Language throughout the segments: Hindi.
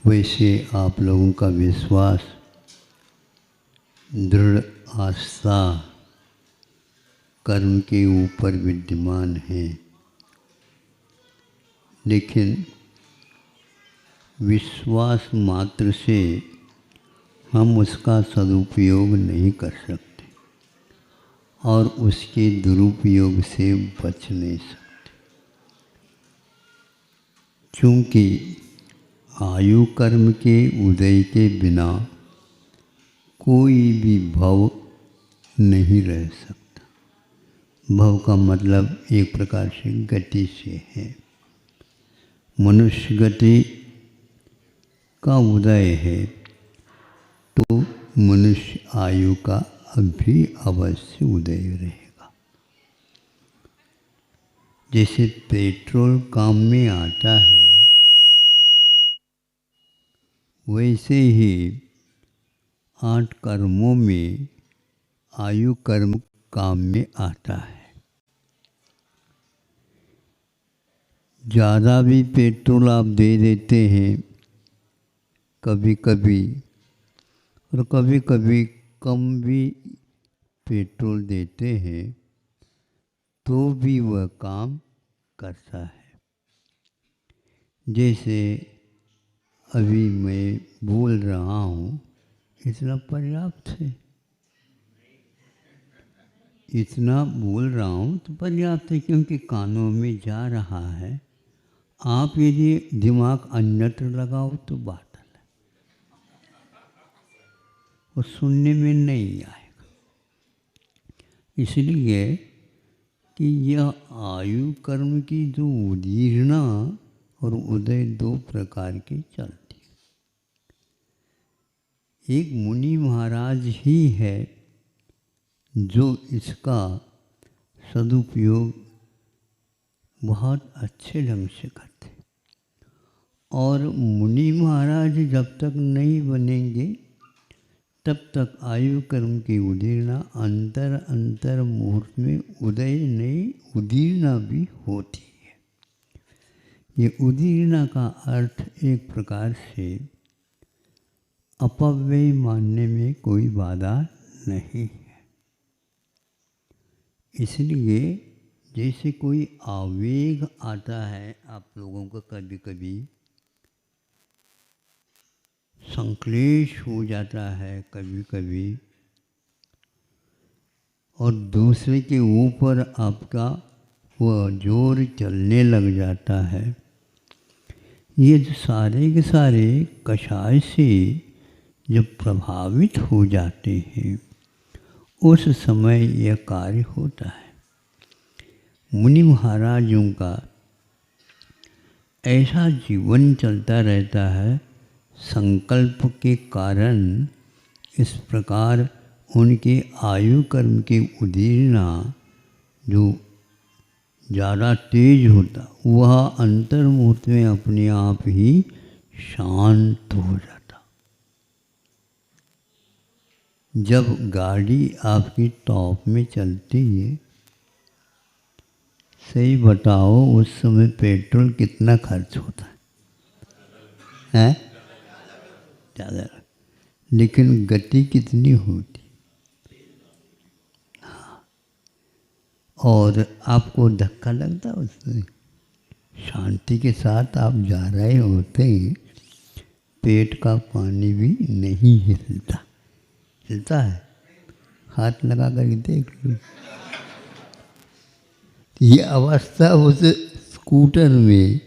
वैसे आप लोगों का विश्वास, दृढ़ आस्था कर्म के ऊपर विद्यमान है, लेकिन विश्वास मात्र से हम उसका सदुपयोग नहीं कर सकते और उसके दुरुपयोग से बच नहीं सकते, क्योंकि आयु कर्म के उदय के बिना कोई भी भव नहीं रह सकता। भव का मतलब एक प्रकार से गति से है। मनुष्य गति का उदय है तो मनुष्य आयु का अभी अवश्य उदय रहेगा। जैसे पेट्रोल काम में आता है, वैसे ही 8 कर्मों में आयु कर्म काम में आता है। ज़्यादा भी पेट्रोल आप दे देते हैं कभी कभी, और कभी कभी कम भी पेट्रोल देते हैं तो भी वह काम करता है। जैसे अभी मैं बोल रहा हूँ, इतना पर्याप्त है। इतना बोल रहा हूँ तो पर्याप्त है, क्योंकि कानों में जा रहा है। आप यदि दिमाग अन्यत्र लगाओ तो बात अलग, वो सुनने में नहीं आएगा। इसलिए कि यह आयु कर्म की जो उदीर्णा और उदय 2 प्रकार के चलती। एक मुनि महाराज ही है जो इसका सदुपयोग बहुत अच्छे ढंग से करते, और मुनि महाराज जब तक नहीं बनेंगे तब तक आयु कर्म की उदीर्णा अंतर अंतर मुहूर्त में उदय नहीं, उदीर्णा भी होती है। ये उदीर्णा का अर्थ एक प्रकार से अपव्यय मानने में कोई बाधा नहीं है। इसलिए जैसे कोई आवेग आता है आप लोगों को, कभी कभी संक्लेश हो जाता है कभी कभी, और दूसरे के ऊपर आपका वह जोर चलने लग जाता है। ये जो सारे के सारे कषाय से जब प्रभावित हो जाते हैं, उस समय यह कार्य होता है। मुनि महाराजों का ऐसा जीवन चलता रहता है, संकल्प के कारण इस प्रकार उनके आयु कर्म के उदीर्णा जो ज़्यादा तेज होता, वह अंतर मुहूर्त में अपने आप ही शांत हो जाता। जब गाड़ी आपकी टॉप में चलती है, सही बताओ उस समय पेट्रोल कितना खर्च होता है? ज़्यादा, लेकिन गति कितनी होती। हाँ, और आपको धक्का लगता उसमें, शांति के साथ आप जा रहे होते हैं, पेट का पानी भी नहीं हिलता। हिलता है? हाथ लगा कर देख लो। ये अवस्था उस स्कूटर में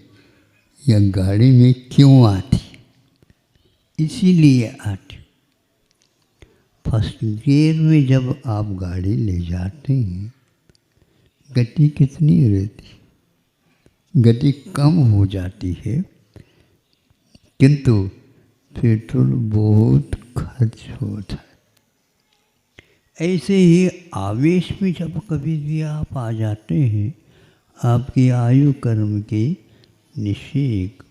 या गाड़ी में क्यों आती? इसीलिए आती। फर्स्ट गियर में जब आप गाड़ी ले जाते हैं, गति कितनी रहती? गति कम हो जाती है, किंतु पेट्रोल बहुत खर्च होता है। ऐसे ही आवेश में जब कभी भी आप आ जाते हैं, आपकी आयु कर्म के निषेक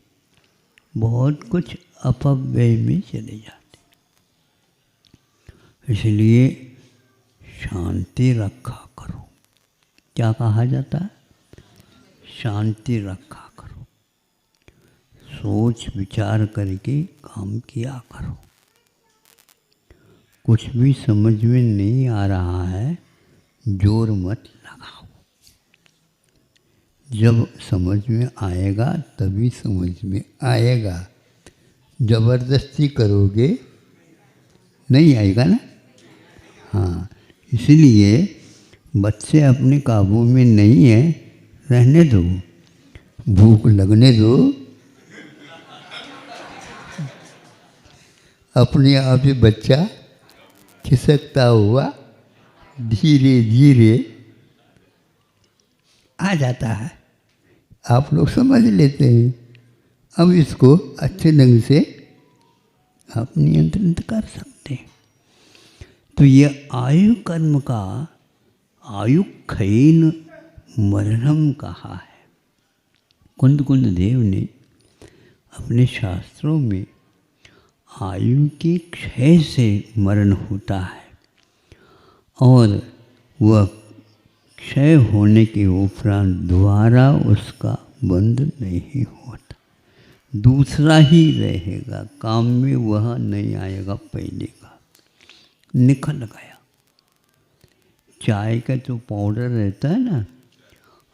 बहुत कुछ अपव्यय में चले जाते। इसलिए शांति रखा करो। क्या कहा जाता है? शांति रखा करो। सोच विचार करके काम किया करो। कुछ भी समझ में नहीं आ रहा है, जोर मत लगाओ। जब समझ में आएगा तभी समझ में आएगा। जबरदस्ती करोगे नहीं आएगा ना। हाँ, इसलिए बच्चे अपने काबू में नहीं है, रहने दो, भूख लगने दो, अपने आप ही बच्चा खिसकता हुआ धीरे धीरे आ जाता है। आप लोग समझ लेते हैं। अब इसको अच्छे ढंग से आप नियंत्रित कर सकते हैं। तो ये आयु कर्म का आयु खैन मरणम कहा है। कुंद देव ने अपने शास्त्रों में आयु के क्षय से मरण होता है और वह क्षय होने के उपरांत दोबारा उसका बंध नहीं होता, दूसरा ही रहेगा, काम में वह नहीं आएगा पहले का। निकल गया। चाय का जो पाउडर रहता है ना,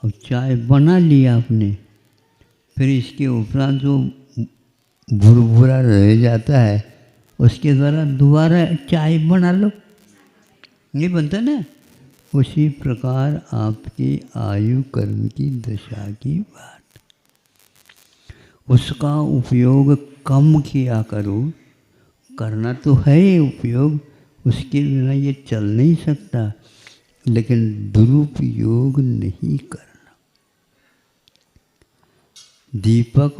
अब चाय बना लिया आपने, फिर इसके उपरांत जो भुरभुरा रह जाता है उसके द्वारा दोबारा चाय बना लो, नहीं बनता ना। उसी प्रकार आपकी आयु कर्म की दशा की बात, उसका उपयोग कम किया करो। करना तो है उपयोग, उसके बिना ये चल नहीं सकता, लेकिन दुरुपयोग नहीं करना। दीपक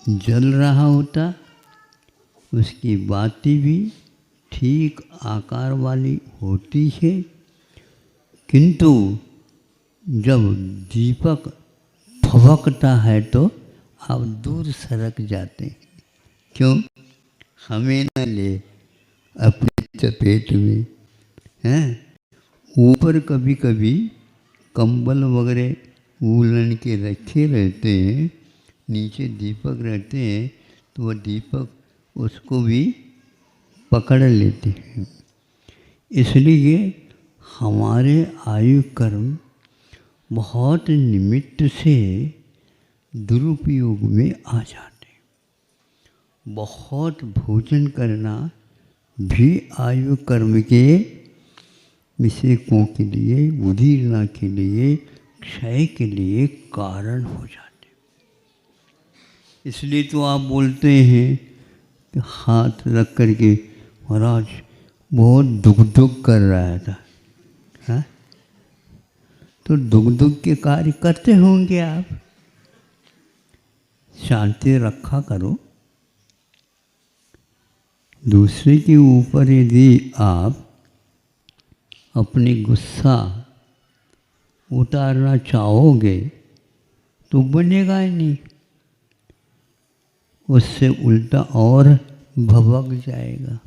जल रहा होता, उसकी बाती भी ठीक आकार वाली होती है, किंतु जब दीपक भभकता है तो आप दूर सरक जाते हैं। क्यों? हमें न ले अपनी चपेट में, हैं? ऊपर कभी कभी कंबल वगैरह वूलन के रखे रहते हैं, नीचे दीपक रहते हैं, तो वह दीपक उसको भी पकड़ लेते हैं। इसलिए हमारे आयु कर्म बहुत निमित्त से दुरुपयोग में आ जाते हैं। बहुत भोजन करना भी आयु कर्म के विषेकों के लिए, उदीरना के लिए, क्षय के लिए कारण हो जाते। इसलिए तो आप बोलते हैं कि हाथ रख करके, महाराज बहुत दुख कर रहा था, हाँ? तो दुख के कार्य करते होंगे आप। शांति रखा करो। दूसरे के ऊपर यदि आप अपनी गुस्सा उतारना चाहोगे तो बनेगा ही नहीं, उससे उल्टा और भभक जाएगा।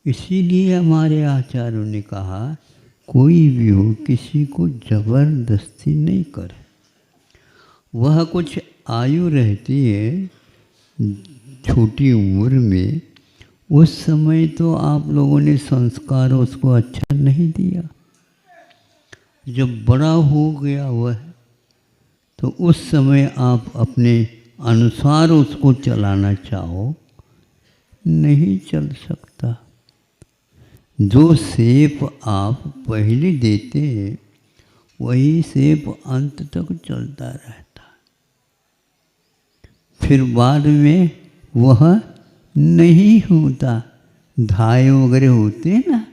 इसीलिए हमारे आचार्यों ने कहा, कोई भी हो किसी को जबरदस्ती नहीं करे। वह कुछ आयु रहती है छोटी उम्र में, उस समय तो आप लोगों ने संस्कार उसको अच्छा नहीं दिया। जब बड़ा हो गया वह, तो उस समय आप अपने अनुसार उसको चलाना चाहो, नहीं चल सकता। जो सेप आप पहले देते हैं वही सेप अंत तक चलता रहता है, फिर बाद में वह नहीं होता। धाय वगैरह होते हैं ना,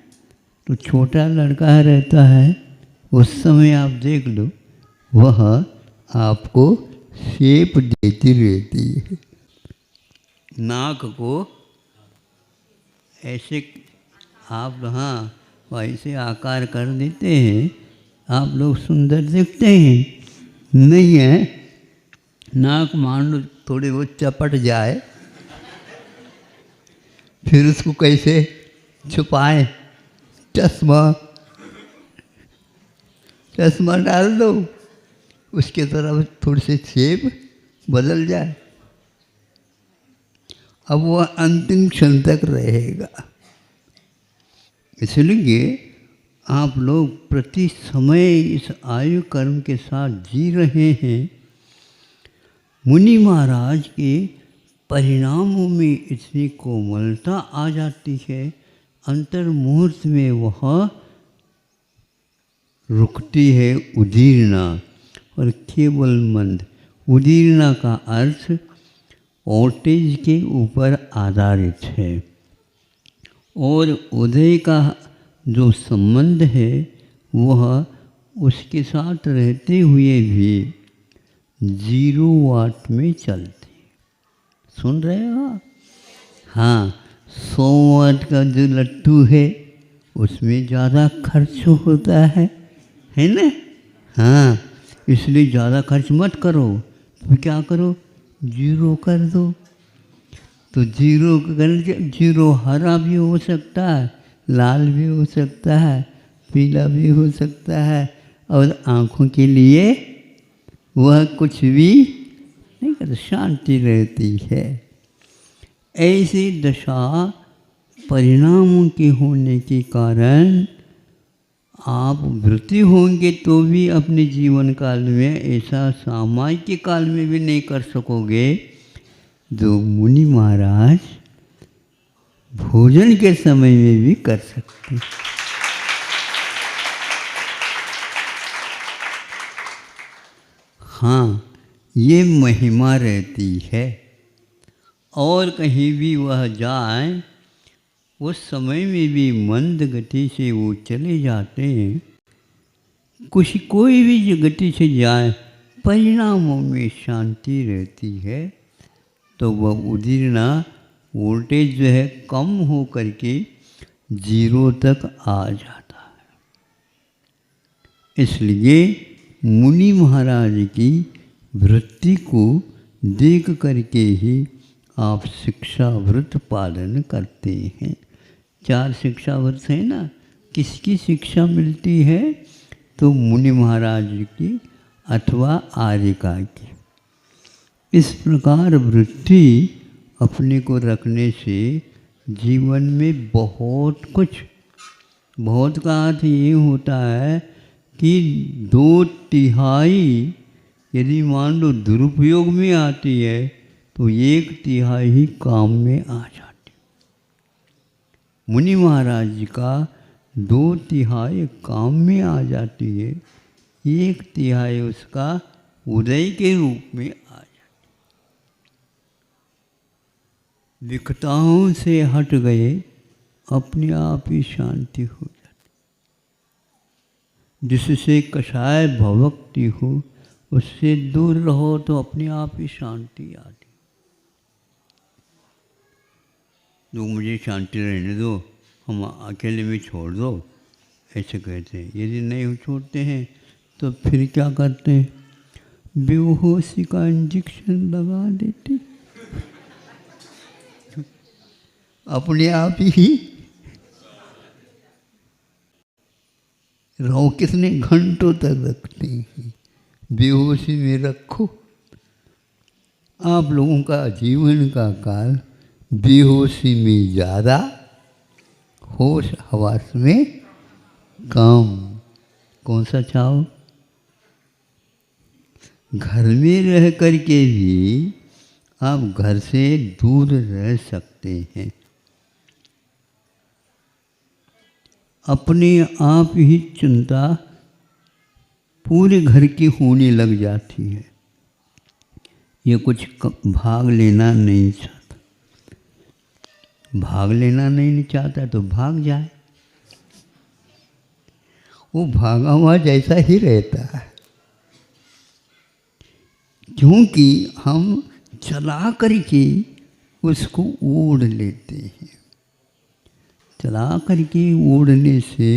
तो छोटा लड़का रहता है, उस समय आप देख लो, वह आपको सेप देती रहती है। नाक को ऐसे आप, हाँ, वैसे आकार कर देते हैं, आप लोग सुंदर दिखते हैं। नहीं है, नाक मान लो थोड़ी बहुत चपट जाए, फिर उसको कैसे छुपाएं? चश्मा डाल दो, उसके तरफ थोड़ी सी सेप बदल जाए, अब वह अंतिम क्षण तक रहेगा। इसलिए आप लोग प्रति समय इस आयु कर्म के साथ जी रहे हैं। मुनि महाराज के परिणामों में इतनी कोमलता आ जाती है, अंतर मुहूर्त में वह रुकती है उदीरना और केवल मंद। उदीरना का अर्थ वोल्टेज के ऊपर आधारित है और उदय का जो संबंध है वह उसके साथ रहते हुए भी 0 वाट में चलती। सुन रहे हो? हाँ, 100 वाट का जो लट्टू है उसमें ज़्यादा खर्च होता है ना? हाँ, इसलिए ज़्यादा खर्च मत करो, तो क्या करो, 0 कर दो। तो 0 करके 0 हरा भी हो सकता है, लाल भी हो सकता है, पीला भी हो सकता है, और आँखों के लिए वह कुछ भी नहीं करता, शांति रहती है। ऐसी दशा परिणामों के होने के कारण आप वृत्ति होंगे तो भी अपने जीवन काल में ऐसा सामायिक काल में भी नहीं कर सकोगे जो मुनि महाराज भोजन के समय में भी कर सकते। हाँ, ये महिमा रहती है। और कहीं भी वह जाए उस समय में भी मंद गति से वो चले जाते हैं। कोई भी गति से जाए परिणामों में शांति रहती है, तो वह उदीरना वोल्टेज जो है कम हो करके 0 तक आ जाता है। इसलिए मुनि महाराज की वृत्ति को देख करके ही आप शिक्षाव्रत पालन करते हैं। 4 शिक्षाव्रत है ना, किसकी शिक्षा मिलती है? तो मुनि महाराज की अथवा आर्यिका की। इस प्रकार वृत्ति अपने को रखने से जीवन में बहुत कुछ, बहुत का अर्थ ये होता है कि 2/3 यदि मान लो दुरुपयोग में आती है तो 1/3 ही काम में आ जाती। मुनि महाराज जी का 2/3 काम में आ जाती है, 1/3 उसका उदय के रूप में आ जाती। विकटाओं से हट गए, अपने आप ही शांति हो जाती। जिससे कषाय भवक्ति हो, उससे दूर रहो तो अपने आप ही शांति आती। तो मुझे शांति रहने दो, हम अकेले में छोड़ दो, ऐसे कहते हैं। यदि नहीं छोड़ते हैं तो फिर क्या करते हैं? बेहोशी का इंजेक्शन लगा देते, अपने आप ही रहो। कितने घंटों तक रखते हैं? बेहोशी में रखो। आप लोगों का जीवन का काल बेहोशी में ज़्यादा, होश हवास में कम। कौन सा चाहो? घर में रह करके भी आप घर से दूर रह सकते हैं। अपने आप ही चिंता पूरे घर की होने लग जाती है। ये कुछ भाग लेना नहीं चाहता, भाग लेना नहीं चाहता तो भाग जाए, वो भागा हुआ जैसा ही रहता है। क्योंकि हम चला करके उसको ओढ़ लेते हैं। चला करके ओढ़ने से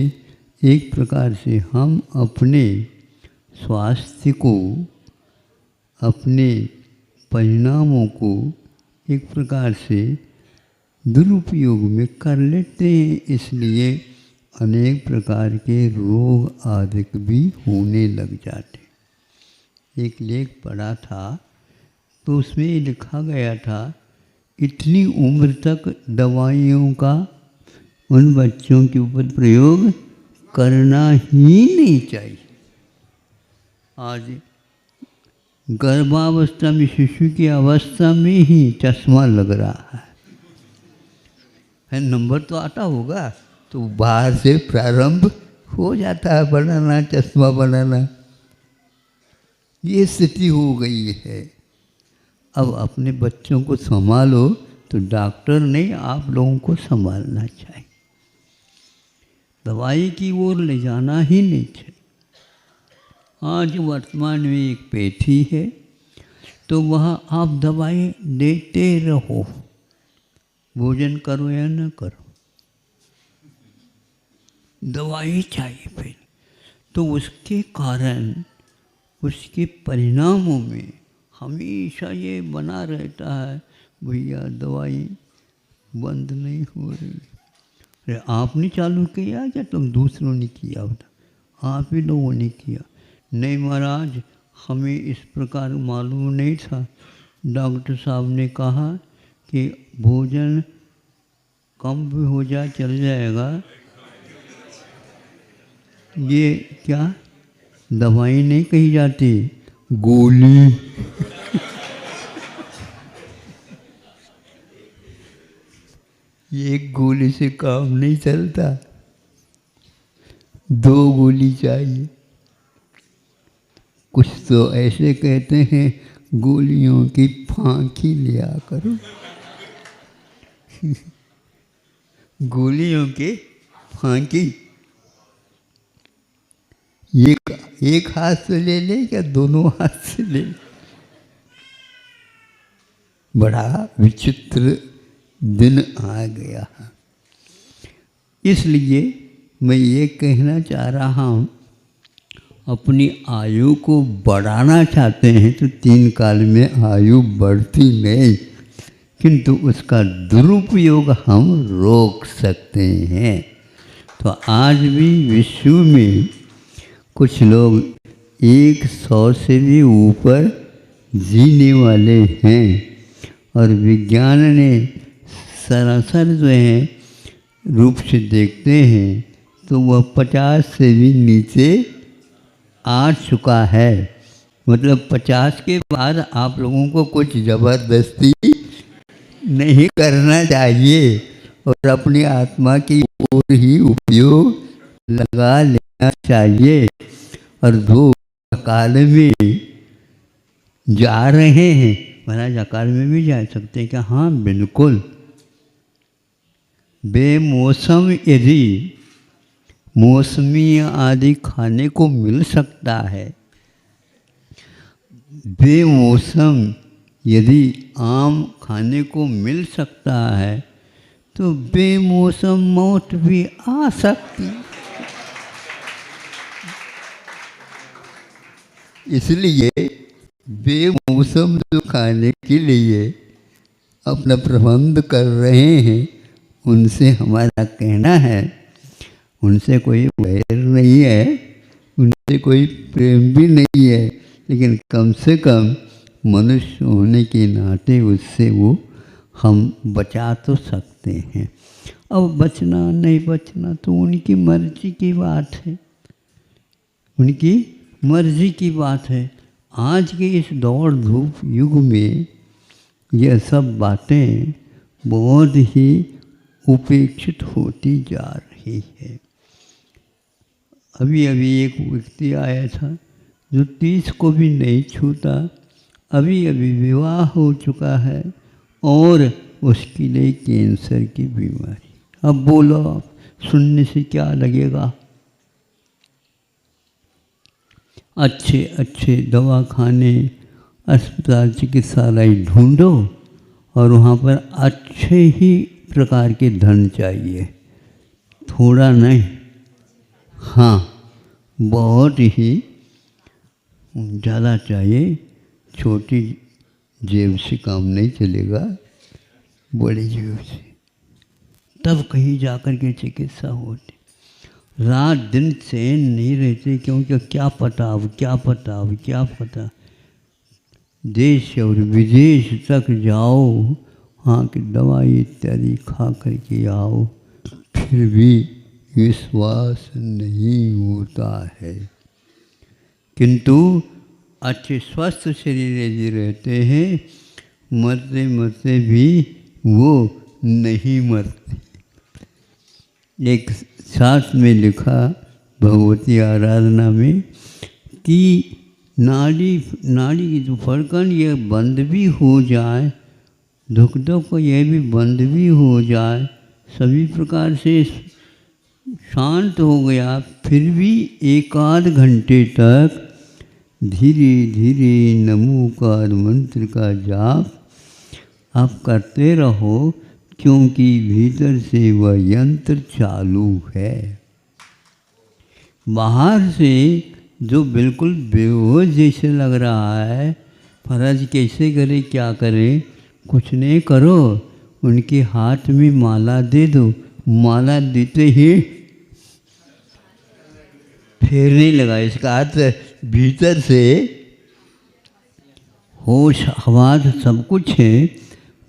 एक प्रकार से हम अपने स्वास्थ्य को, अपने परिणामों को एक प्रकार से दुरुपयोग में कर लेते हैं। इसलिए अनेक प्रकार के रोग आदि भी होने लग जाते। एक लेख पढ़ा था तो उसमें लिखा गया था इतनी उम्र तक दवाइयों का उन बच्चों के ऊपर प्रयोग करना ही नहीं चाहिए। आज गर्भावस्था में शिशु की अवस्था में ही चश्मा लग रहा है। नंबर तो आता होगा तो बाहर से प्रारंभ हो जाता है बनाना, चश्मा बनाना। ये स्थिति हो गई है। अब अपने बच्चों को संभालो तो डॉक्टर नहीं, आप लोगों को संभालना चाहिए। दवाई की ओर ले जाना ही नहीं चाहिए। आज वर्तमान में एक पेठी है तो वह आप दवाई देते रहो, भोजन करो या न करो, दवाई चाहिए फिर। तो उसके कारण, उसके परिणामों में हमेशा ये बना रहता है, भैया दवाई बंद नहीं हो रही। अरे आपने चालू किया या तुम दूसरों ने किया? आप ही लोगों ने किया। नहीं महाराज, हमें इस प्रकार मालूम नहीं था। डॉक्टर साहब ने कहा कि भोजन कम भी हो जाए चल जाएगा। ये क्या दवाई नहीं कही जाती, गोली। ये एक गोली से काम नहीं चलता, 2 गोली चाहिए। कुछ तो ऐसे कहते हैं गोलियों की फांकी लिया करो। गोलियों की फांकी एक हाथ से ले ले या दोनों हाथ से ले ले? बड़ा विचित्र दिन आ गया। इसलिए मैं ये कहना चाह रहा हूँ, अपनी आयु को बढ़ाना चाहते हैं तो 3 काल में आयु बढ़ती नहीं, किंतु उसका दुरुपयोग हम रोक सकते हैं। तो आज भी विश्व में कुछ लोग 100 से भी ऊपर जीने वाले हैं, और विज्ञान ने सरासर जो है रूप से देखते हैं तो वह 50 से भी नीचे आ चुका है। मतलब 50 के बाद आप लोगों को कुछ ज़बरदस्ती नहीं करना चाहिए और अपनी आत्मा की ओर ही उपयोग लगा लेना चाहिए। और 2 काल में जा रहे हैं, महाराज अकाल में भी जा सकते हैं क्या? हाँ बिल्कुल। बेमौसम यदि मौसमी आदि खाने को मिल सकता है, बेमौसम यदि आम खाने को मिल सकता है, तो बेमौसम मौत भी आ सकती। इसलिए बेमौसम जो खाने के लिए अपना प्रबंध कर रहे हैं, उनसे हमारा कहना है, उनसे कोई वैर नहीं है, उनसे कोई प्रेम भी नहीं है, लेकिन कम से कम मनुष्य होने के नाते उससे वो हम बचा तो सकते हैं। अब बचना नहीं बचना तो उनकी मर्जी की बात है, उनकी मर्जी की बात है। आज के इस दौड़ धूप युग में यह सब बातें बहुत ही उपेक्षित होती जा रही है। अभी अभी एक व्यक्ति आया था जो 30 को भी नहीं छूता, अभी अभी विवाह हो चुका है और उसके लिए कैंसर की बीमारी। अब बोलो, सुनने से क्या लगेगा? अच्छे अच्छे दवाखाने, अस्पताल, चिकित्सालय ढूंढो और वहाँ पर अच्छे ही प्रकार के धन चाहिए, थोड़ा नहीं, हाँ बहुत ही ज़्यादा चाहिए। छोटी जेब से काम नहीं चलेगा, बड़ी जेब से, तब कहीं जाकर के चिकित्सा होती। रात दिन चैन नहीं रहते, क्योंकि क्या पता अब क्या पता अब क्या पता। देश और विदेश तक जाओ, वहाँ की दवाई इत्यादि खा करके आओ, फिर भी विश्वास नहीं होता है। किंतु अच्छे स्वस्थ शरीर यदि रहते हैं, मरते मरते भी वो नहीं मरते। एक शास्त्र में लिखा भगवती आराधना में कि नाड़ी की जो फड़कन ये बंद भी हो जाए, दुख को ये भी बंद भी हो जाए, सभी प्रकार से शांत हो गया, फिर भी एक आध घंटे तक धीरे धीरे नमोकार मंत्र का जाप आप करते रहो, क्योंकि भीतर से वह यंत्र चालू है। बाहर से जो बिल्कुल बेहोश जैसे लग रहा है, फर्ज कैसे करे क्या करे, कुछ नहीं करो, उनके हाथ में माला दे दो, माला देते ही फेरने लगा। इसका अर्थ भीतर से होश आवाज़ सब कुछ है,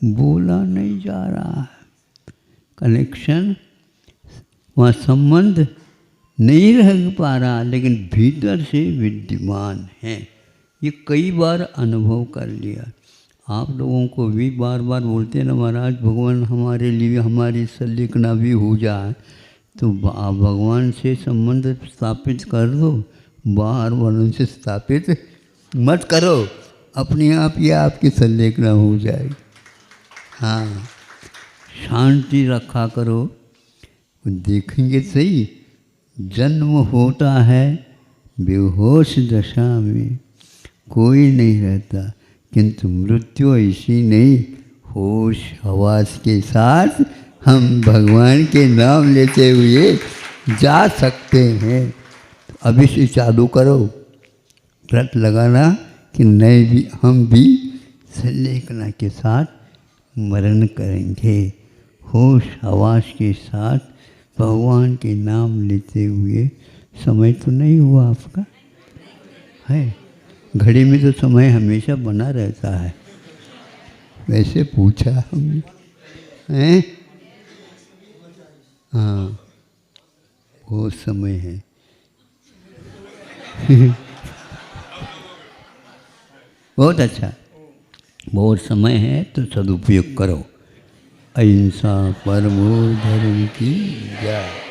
बोला नहीं जा रहा है, कनेक्शन वहाँ संबंध नहीं रह पा रहा, लेकिन भीतर से विद्यमान है। ये कई बार अनुभव कर लिया। आप लोगों को भी बार बार बोलते हैं ना, महाराज भगवान हमारे लिए हमारी संलिखना भी हो जाए, तो आप भगवान से संबंध स्थापित कर दो, बाहर वालों से स्थापित मत करो, अपने आप ही आपकी संलेखना हो जाएगी। हाँ, शांति रखा करो। देखेंगे सही, जन्म होता है बेहोश दशा में, कोई नहीं रहता, किंतु मृत्यु ऐसी नहीं, होश हवास के साथ हम भगवान के नाम लेते हुए जा सकते हैं। अभी से चालू करो, व्रत लगाना कि नहीं भी हम भी संलेखना के साथ मरण करेंगे, होश हवास के साथ भगवान के नाम लेते हुए। समय तो नहीं हुआ आपका है, घड़ी में तो समय हमेशा बना रहता है, वैसे पूछा हमने हैं। हाँ, वो समय है। बहुत अच्छा, बहुत समय है, तो सदुपयोग करो। अहिंसा परमो धर्म की जय।